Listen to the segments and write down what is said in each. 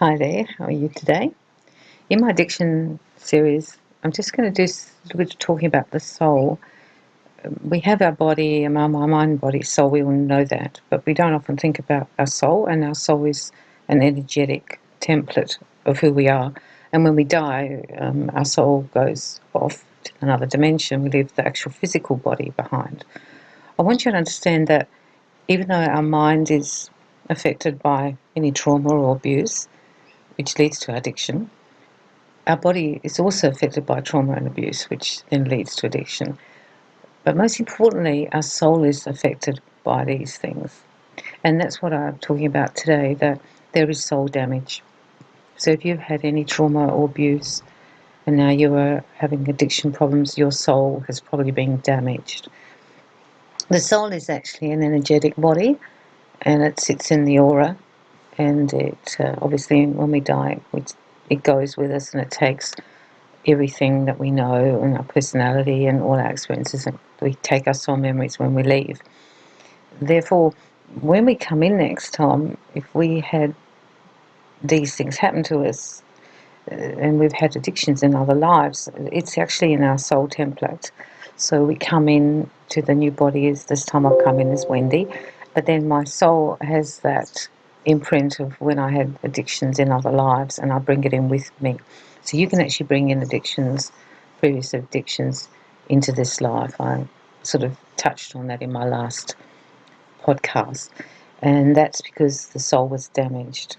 Hi there, how are you today? In my addiction series, I'm just going to do a little bit of talking about the soul. We have our body, our mind, body, soul, we all know that, but we don't often think about our soul, and our soul is an energetic template of who we are. And when we die, our soul goes off to another dimension. We leave the actual physical body behind. I want you to understand that even though our mind is affected by any trauma or abuse, which leads to addiction, our body is also affected by trauma and abuse, which then leads to addiction. But most importantly, our soul is affected by these things. And that's what I'm talking about today, that there is soul damage. So if you've had any trauma or abuse and now you are having addiction problems, your soul has probably been damaged. The soul is actually an energetic body, and it sits in the aura, and it obviously when we die, it goes with us, and it takes everything that we know and our personality and all our experiences, and we take our soul memories when we leave. Therefore, when we come in next time, if we had these things happen to us and we've had addictions in other lives, it's actually in our soul template. So we come in to the new body as this time I've come in as Wendy, but then my soul has that imprint of when I had addictions in other lives, and I bring it in with me. So you can actually bring in addictions, previous addictions, into this life. I sort of touched on that in my last podcast, and that's because the soul was damaged.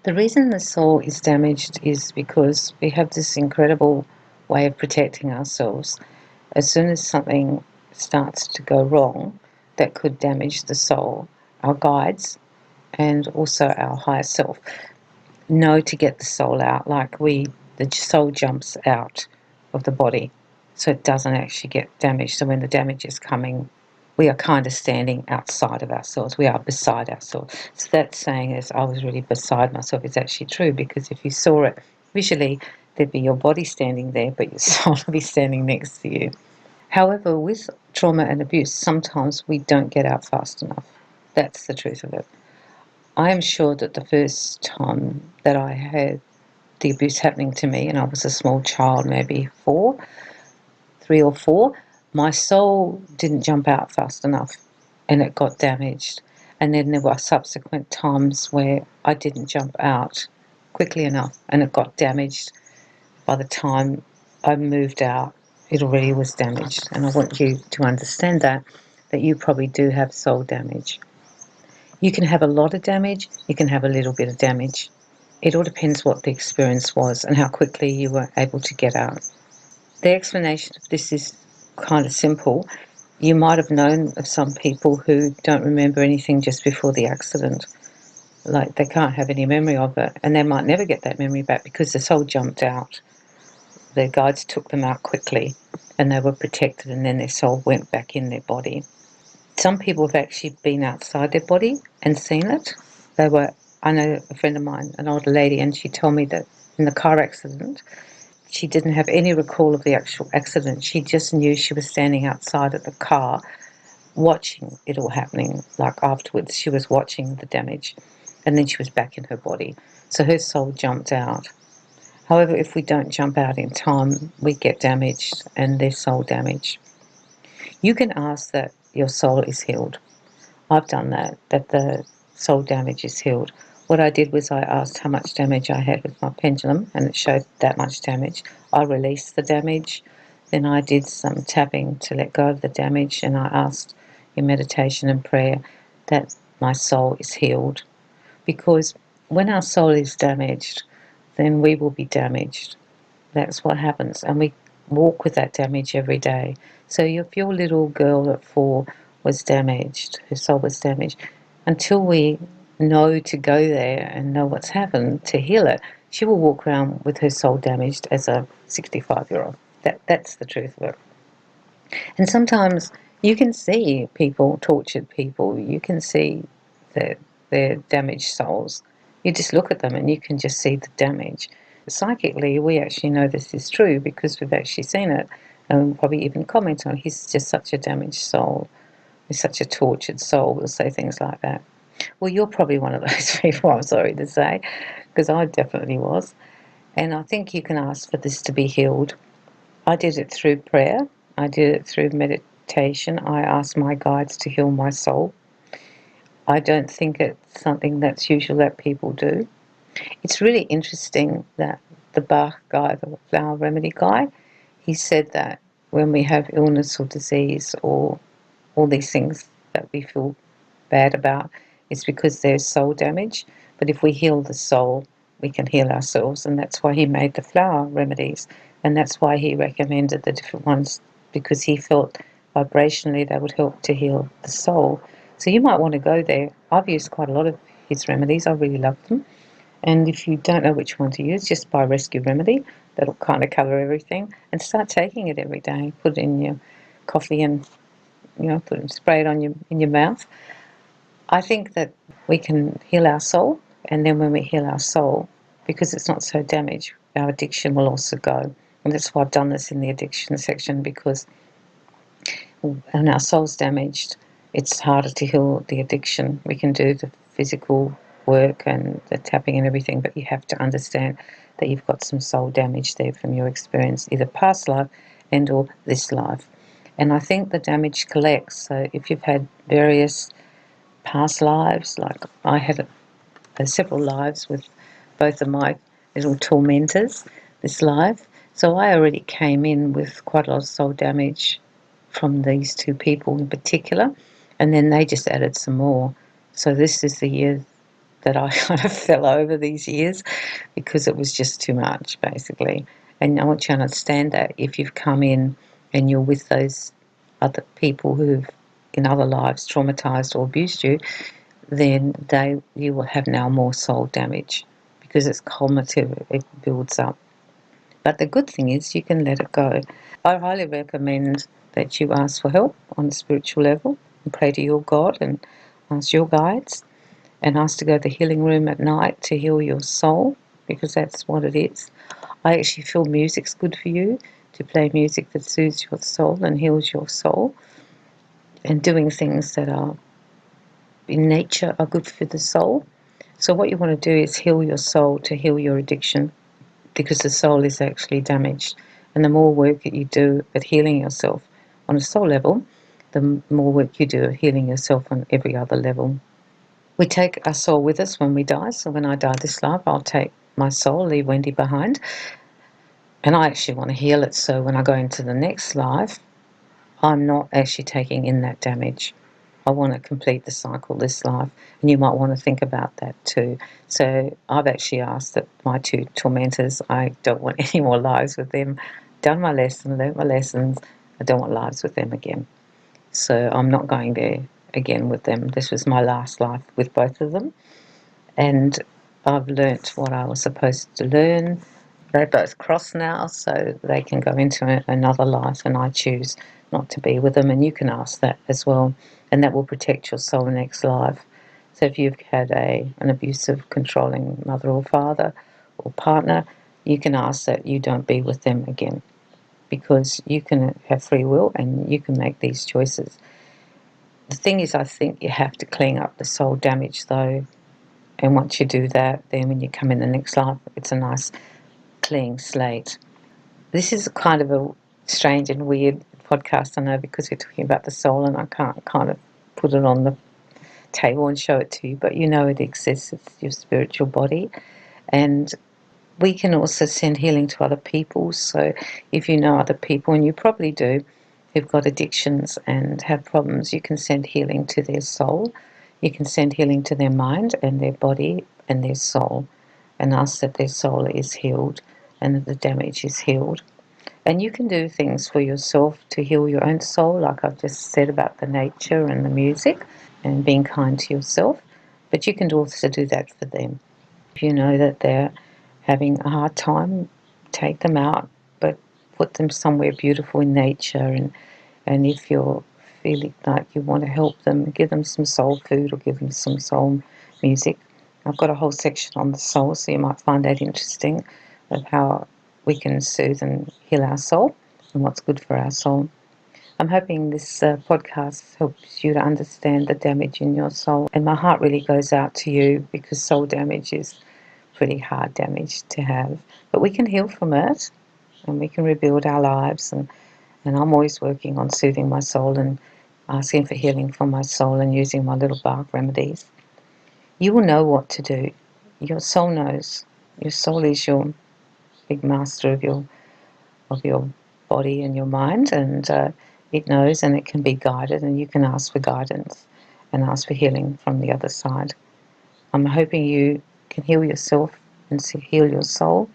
The reason the soul is damaged is because we have this incredible way of protecting ourselves. As soon as something starts to go wrong that could damage the soul, our guides and also our higher self know to get the soul out, the soul jumps out of the body so it doesn't actually get damaged. So when the damage is coming, we are kind of standing outside of ourselves. We are beside ourselves. So that saying is, I was really beside myself, is actually true, because if you saw it visually, there'd be your body standing there, but your soul would be standing next to you. However, with trauma and abuse, sometimes we don't get out fast enough. That's the truth of it. I am sure that the first time that I had the abuse happening to me, and I was a small child, maybe 3 or 4, my soul didn't jump out fast enough and it got damaged. And then there were subsequent times where I didn't jump out quickly enough and it got damaged. By the time I moved out, it already was damaged. And I want you to understand that you probably do have soul damage. You can have a lot of damage, you can have a little bit of damage. It all depends what the experience was and how quickly you were able to get out. The explanation of this is kind of simple. You might have known of some people who don't remember anything just before the accident. Like, they can't have any memory of it, and they might never get that memory back because the soul jumped out. Their guides took them out quickly and they were protected, and then their soul went back in their body. Some people have actually been outside their body and seen it. I know a friend of mine, an older lady, and she told me that in the car accident, she didn't have any recall of the actual accident. She just knew she was standing outside of the car watching it all happening. Like, afterwards, she was watching the damage, and then she was back in her body. So her soul jumped out. However, if we don't jump out in time, we get damaged and their soul damage. You can ask that your soul is healed. I've done that the soul damage is healed. What I did was I asked how much damage I had with my pendulum, and it showed that much damage. I released the damage. Then I did some tapping to let go of the damage, and I asked in meditation and prayer that my soul is healed. Because when our soul is damaged, then we will be damaged. That's what happens, and we walk with that damage every day. So if your little girl at 4 was damaged, her soul was damaged, until we know to go there and know what's happened to heal it, she will walk around with her soul damaged as a 65-year-old. That's the truth of it. And sometimes you can see people, tortured people, you can see their damaged souls. You just look at them and you can just see the damage. Psychically, we actually know this is true because we've actually seen it, and we'll probably even comment on, he's just such a damaged soul. He's such a tortured soul. We'll say things like that. Well, you're probably one of those people, I'm sorry to say, because I definitely was. And I think you can ask for this to be healed. I did it through prayer. I did it through meditation. I asked my guides to heal my soul. I don't think it's something that's usual that people do. It's really interesting that the Bach guy, the flower remedy guy, he said that when we have illness or disease or all these things that we feel bad about, it's because there's soul damage. But if we heal the soul, we can heal ourselves. And that's why he made the flower remedies. And that's why he recommended the different ones, because he felt vibrationally they would help to heal the soul. So you might want to go there. I've used quite a lot of his remedies. I really love them. And if you don't know which one to use, just buy Rescue Remedy. That'll kind of cover everything. And start taking it every day. Put it in your coffee and, put it, spray it on in your mouth. I think that we can heal our soul. And then when we heal our soul, because it's not so damaged, our addiction will also go. And that's why I've done this in the addiction section, because when our soul's damaged, it's harder to heal the addiction. We can do the physical work and the tapping and everything, but you have to understand that you've got some soul damage there from your experience, either past life and or this life. And I think the damage collects. So if you've had various past lives, like I had several lives with both of my little tormentors this life, so I already came in with quite a lot of soul damage from these two people in particular, and then they just added some more. So this is the year that I kind of fell over these years, because it was just too much, basically. And I want you to understand that if you've come in and you're with those other people who've in other lives traumatized or abused you, then you will have now more soul damage, because it's cumulative, it builds up. But the good thing is you can let it go. I highly recommend that you ask for help on a spiritual level and pray to your God and ask your guides, and ask to go to the healing room at night to heal your soul, because that's what it is. I actually feel music's good for you, to play music that soothes your soul and heals your soul, and doing things that are in nature are good for the soul. So what you want to do is heal your soul to heal your addiction, because the soul is actually damaged. And the more work that you do at healing yourself on a soul level, the more work you do at healing yourself on every other level. We take our soul with us when we die. So when I die this life, I'll take my soul, leave Wendy behind. And I actually want to heal it, so when I go into the next life, I'm not actually taking in that damage. I want to complete the cycle this life, and you might want to think about that too. So I've actually asked that my two tormentors, I don't want any more lives with them. Done my lesson, learnt my lessons. I don't want lives with them again. So I'm not going there again with them. This was my last life with both of them, and I've learnt what I was supposed to learn. They're both crossed now, so they can go into another life, and I choose not to be with them. And you can ask that as well, and that will protect your soul next life. So if you've had an abusive, controlling mother or father or partner, you can ask that you don't be with them again, because you can have free will and you can make these choices. The thing is, I think you have to clean up the soul damage though, and once you do that, then when you come in the next life, it's a nice clean slate. This is kind of a strange and weird podcast, I know, because we're talking about the soul and I can't kind of put it on the table and show it to you, but you know it exists. It's your spiritual body. And we can also send healing to other people. So if you know other people, and you probably do, who've got addictions and have problems, you can send healing to their soul. You can send healing to their mind and their body and their soul, and ask that their soul is healed and that the damage is healed. And you can do things for yourself to heal your own soul, like I've just said about the nature and the music and being kind to yourself. But you can also do that for them. If you know that they're having a hard time, take them out, but put them somewhere beautiful in nature. And if you're feeling like you want to help them, give them some soul food or give them some soul music. I've got a whole section on the soul, so you might find that interesting, of how we can soothe and heal our soul and what's good for our soul. I'm hoping this podcast helps you to understand the damage in your soul. And my heart really goes out to you, because soul damage is pretty hard damage to have. But we can heal from it, and we can rebuild our lives. And I'm always working on soothing my soul and asking for healing from my soul and using my little bark remedies. You will know what to do. Your soul knows. Your soul is your big master of your body and your mind, and it knows, and it can be guided, and you can ask for guidance and ask for healing from the other side. I'm hoping you can heal yourself and heal your soul,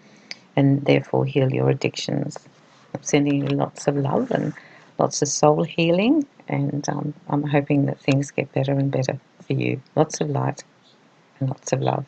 and therefore heal your addictions. I'm sending you lots of love and lots of soul healing, and I'm hoping that things get better and better for you. Lots of light and lots of love.